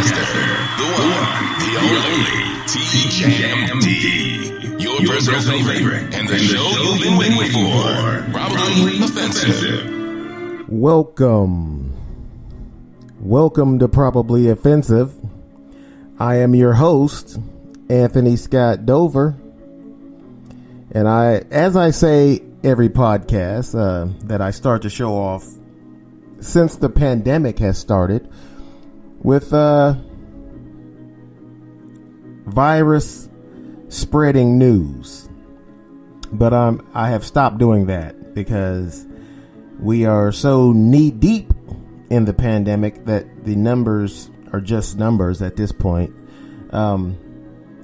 podcaster, the one, the only, TJMD. Your personal favorite, and the show you've been waiting for. Probably offensive. Welcome to Probably Offensive. I am your host, Anthony Scott Dover. And as I say every podcast that I start to show off since the pandemic has started with virus spreading news. But I have stopped doing that because we are so knee deep in the pandemic that the numbers are just numbers at this point.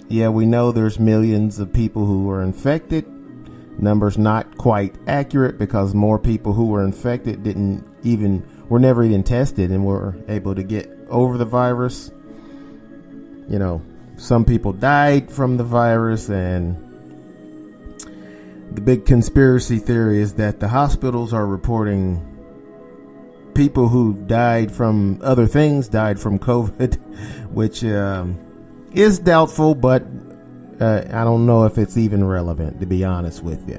We know there's millions of people who are infected. Numbers not quite accurate because more people who were infected were never even tested and were able to get over the virus. You know, some people died from the virus, and the big conspiracy theory is that the hospitals are reporting people who died from other things, died from COVID, which is doubtful, but I don't know if it's even relevant, to be honest with you.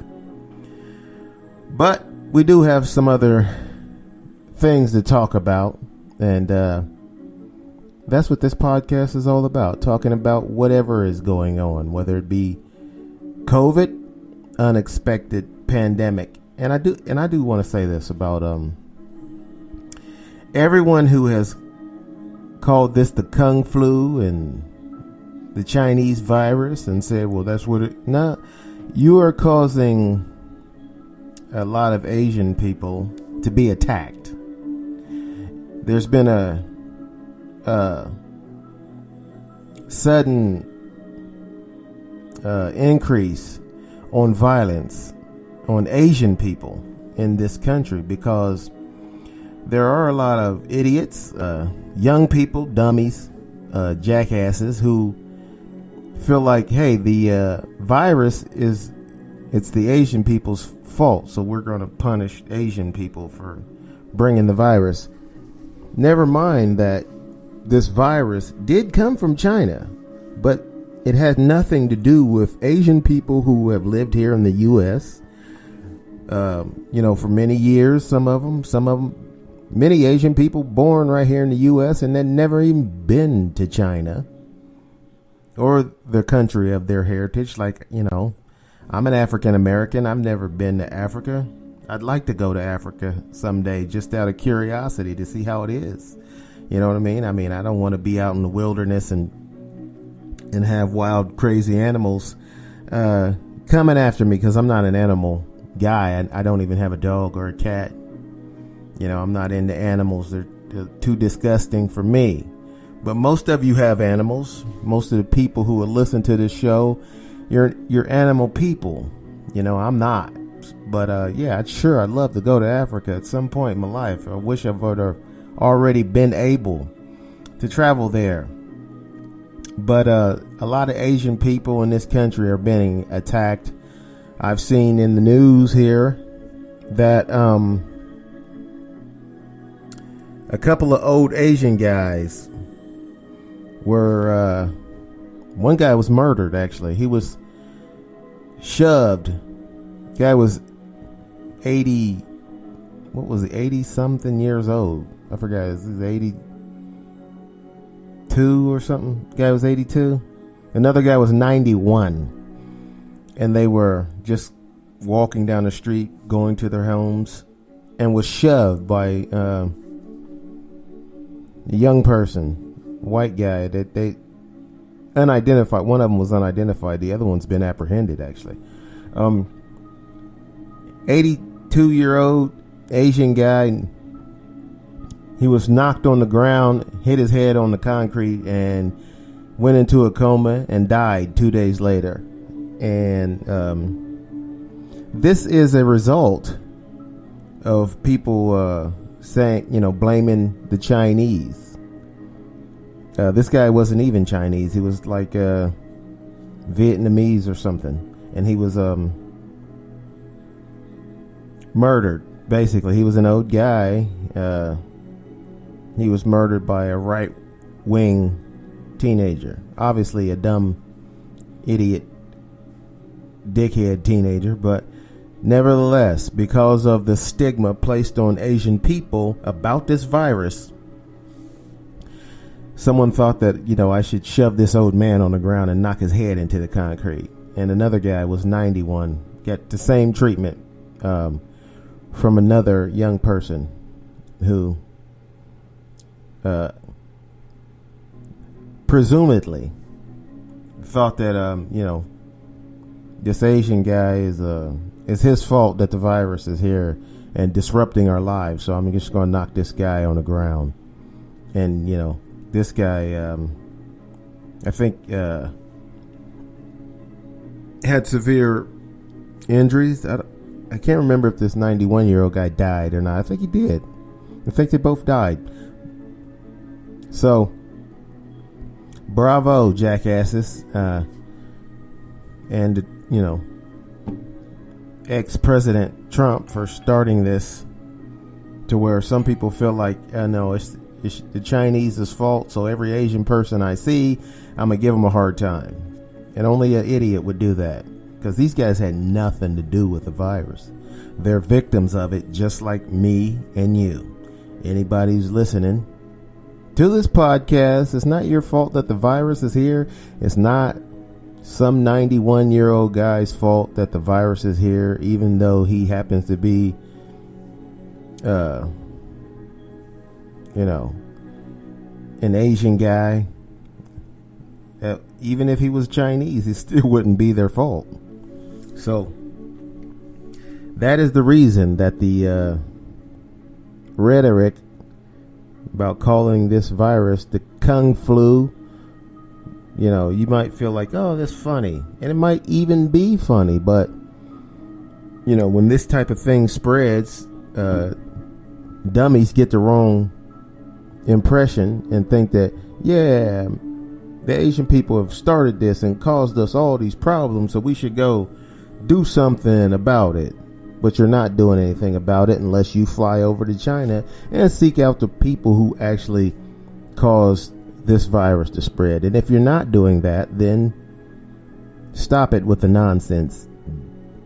But we do have some other things to talk about, and that's what this podcast is all about, talking about whatever is going on, whether it be COVID, unexpected pandemic. And I do want to say this about everyone who has called this the Kung flu and the Chinese virus and said, well, that's what it... No, you are causing a lot of Asian people to be attacked. There's been a sudden increase on violence on Asian people in this country because there are a lot of idiots, young people, dummies, jackasses who feel like, hey, the virus it's the Asian people's fault, so we're going to punish Asian people for bringing the virus. Never mind that this virus did come from China, but it had nothing to do with Asian people who have lived here in the U.S. For many years. Some of them, many Asian people born right here in the U.S. and then never even been to China or the country of their heritage. Like, I'm an African American. I've never been to Africa. I'd like to go to Africa someday just out of curiosity to see how it is. You know what I mean? I don't want to be out in the wilderness and have wild, crazy animals coming after me because I'm not an animal guy. I don't even have a dog or a cat. I'm not into animals. They're too disgusting for me. But most of you have animals. Most of the people who will listen to this show, you're animal people. I'm not. But I'd love to go to Africa at some point in my life. I wish I would have already been able to travel there. But a lot of Asian people in this country are being attacked. I've seen in the news here that a couple of old Asian guys were one guy was murdered. Actually, he was shoved. Guy was 80 something years old. I forgot, is he 82 or something? Guy was 82. Another guy was 91, and they were just walking down the street going to their homes and was shoved by a young person, white guy that they unidentified. One of them was unidentified. The other one's been apprehended, actually. 82-year-old Asian guy. He was knocked on the ground, hit his head on the concrete, and went into a coma and died 2 days later. And this is a result of people saying, blaming the Chinese. This guy wasn't even Chinese. He was like Vietnamese or something. And he was murdered, basically. He was an old guy. He was murdered by a wing teenager. Obviously a dumb, idiot, dickhead teenager, but nevertheless, because of the stigma placed on Asian people about this virus, someone thought that, I should shove this old man on the ground and knock his head into the concrete. And another guy was 91, got the same treatment from another young person who presumably thought that, this Asian guy is his fault that the virus is here and disrupting our lives. So I'm just going to knock this guy on the ground. And, this guy, I think, had severe injuries. I can't remember if this 91-year-old guy died or not. I think he did. I think they both died. So, bravo, jackasses. And, ex-President Trump for starting this to where some people feel like, no, it's the Chinese's fault, so every Asian person I see, I'm going to give them a hard time. And only an idiot would do that, because these guys had nothing to do with the virus. They're victims of it, just like me and you. Anybody who's listening to this podcast, it's not your fault that the virus is here. It's not some 91-year-old guy's fault that the virus is here, even though he happens to be, an Asian guy. Even if he was Chinese, it still wouldn't be their fault. So that is the reason that the rhetoric about calling this virus the Kung flu, you might feel like, oh, that's funny. And it might even be funny. But, when this type of thing spreads, dummies get the wrong impression and think that, yeah, the Asian people have started this and caused us all these problems, so we should go do something about it. But you're not doing anything about it unless you fly over to China and seek out the people who actually caused this virus to spread. And if you're not doing that, then stop it with the nonsense,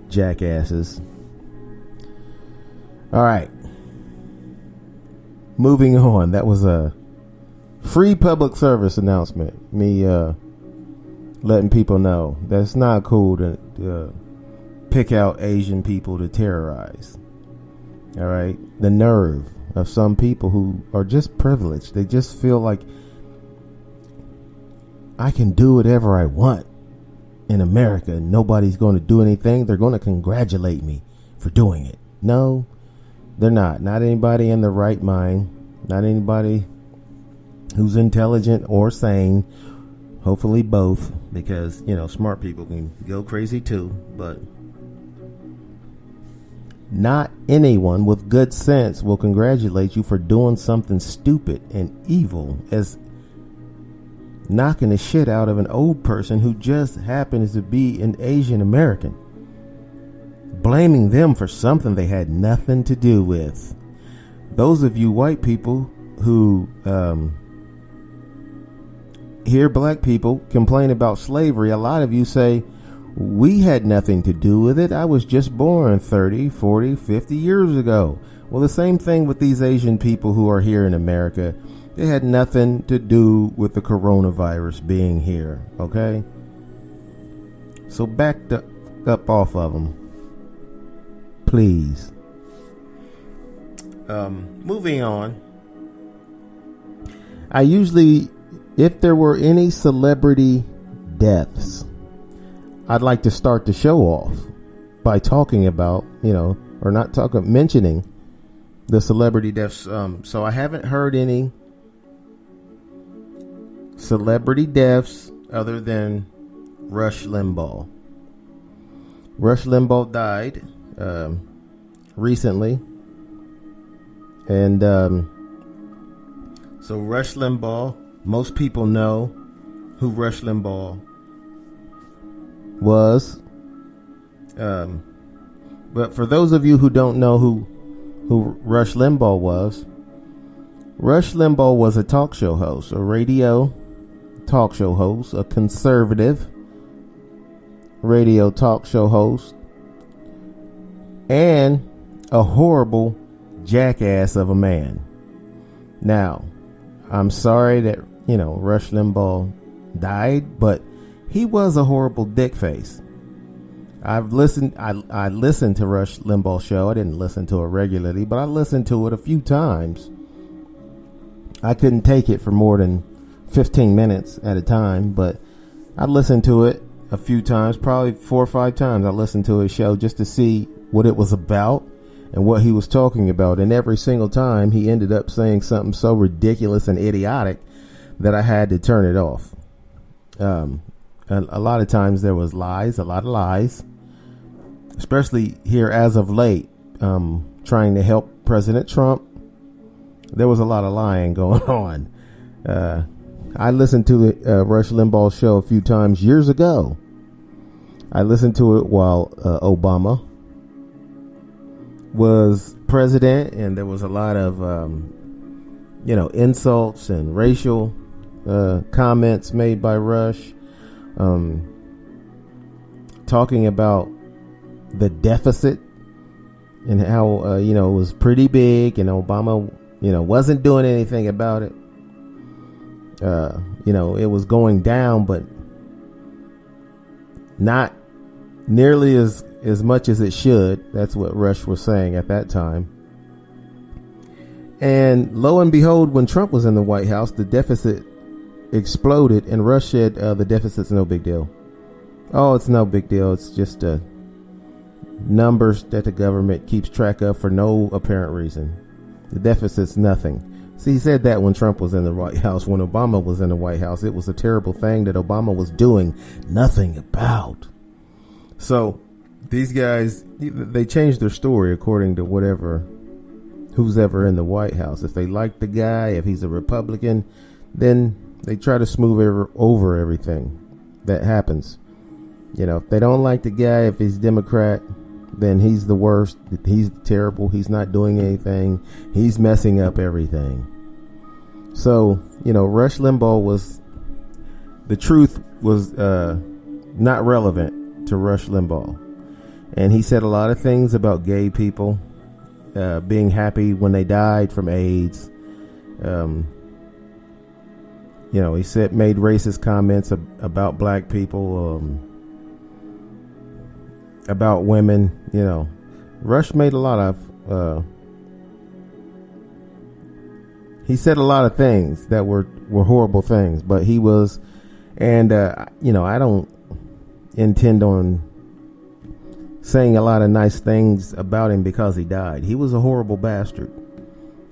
jackasses. All right. Moving on. That was a free public service announcement. Me letting people know that it's not cool to pick out Asian people to terrorize. All right. The nerve of some people who are just privileged. They just feel like, I can do whatever I want in America and nobody's going to do anything. They're going to congratulate me for doing it. No, they're not. Not anybody in their right mind. Not anybody who's intelligent or sane. Hopefully both, because, smart people can go crazy too. But not anyone with good sense will congratulate you for doing something stupid and evil as knocking the shit out of an old person who just happens to be an Asian American, blaming them for something they had nothing to do with. Those of you white people who hear black people complain about slavery, a lot of you say, we had nothing to do with it. I was just born 30, 40, 50 years ago. Well, the same thing with these Asian people who are here in America. They had nothing to do with the coronavirus being here, okay? So back up off of them, please. Moving on. I usually, if there were any celebrity deaths, I'd like to start the show off by talking about, or not mentioning the celebrity deaths. So I haven't heard any celebrity deaths other than Rush Limbaugh. Rush Limbaugh died recently. And so Rush Limbaugh, most people know who Rush Limbaugh was. But for those of you who don't know who Rush Limbaugh was, Rush Limbaugh was a talk show host, a radio talk show host, a conservative radio talk show host, and a horrible jackass of a man. Now, I'm sorry that, Rush Limbaugh died, but he was a horrible dick face. I listened to Rush Limbaugh's show. I didn't listen to it regularly, but I listened to it a few times. I couldn't take it for more than 15 minutes at a time, but I listened to it a few times, probably 4 or 5 times. I listened to his show just to see what it was about and what he was talking about. And every single time he ended up saying something so ridiculous and idiotic that I had to turn it off. A lot of times there was a lot of lies, especially here as of late, trying to help President Trump. There was a lot of lying going on. I listened to Rush Limbaugh's show a few times years ago. I listened to it while Obama was president, and there was a lot of, insults and racial comments made by Rush, talking about the deficit and how, it was pretty big, and Obama, wasn't doing anything about it. It was going down, but not nearly as much as it should. That's what Rush was saying at that time. And lo and behold, when Trump was in the White House, the deficit exploded, and Rush said the deficit's no big deal. Oh, it's no big deal. It's just numbers that the government keeps track of for no apparent reason. The deficit's nothing. See, he said that when Trump was in the White House. When Obama was in the White House, it was a terrible thing that Obama was doing nothing about. So these guys, they changed their story according to who's ever in the White House. If they like the guy, if he's a Republican, then they try to smooth over everything that happens. If they don't like the guy, if he's Democrat, then he's the worst. He's terrible. He's not doing anything. He's messing up everything. So, Rush Limbaugh the truth was not relevant to Rush Limbaugh. And he said a lot of things about gay people being happy when they died from AIDS. He made racist comments about black people, about women. Rush made a lot of he said a lot of things that were horrible things, but he was, and I don't intend on saying a lot of nice things about him because he died. He was a horrible bastard.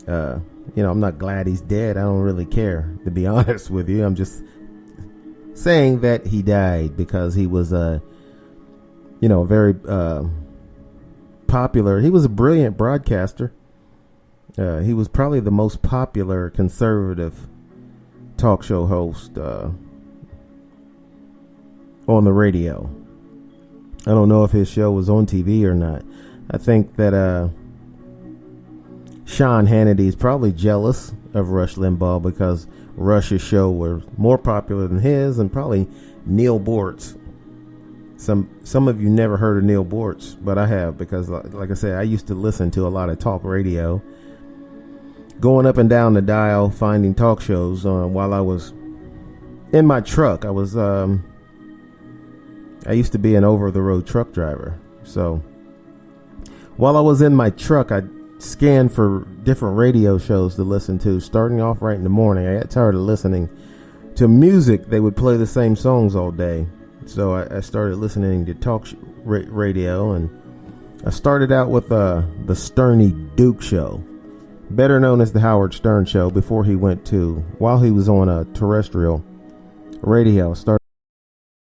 I'm not glad he's dead. I don't really care, to be honest with you. I'm just saying that he died because he was very popular. He was a brilliant broadcaster. He was probably the most popular conservative talk show host on the radio. I don't know if his show was on TV or not. I think that Sean Hannity is probably jealous of Rush Limbaugh because Rush's show was more popular than his, and probably Neil Boortz. Some of you never heard of Neil Boortz, but I have, because like I said, I used to listen to a lot of talk radio, going up and down the dial, finding talk shows while I was in my truck. I used to be an over-the-road truck driver. So while I was in my truck, I scanned for different radio shows to listen to, starting off right in the morning. I got tired of listening to music. They would play the same songs all day. So I started listening to talk radio, and I started out with the Sterny Duke Show, better known as the Howard Stern Show, while he was on a terrestrial radio. Started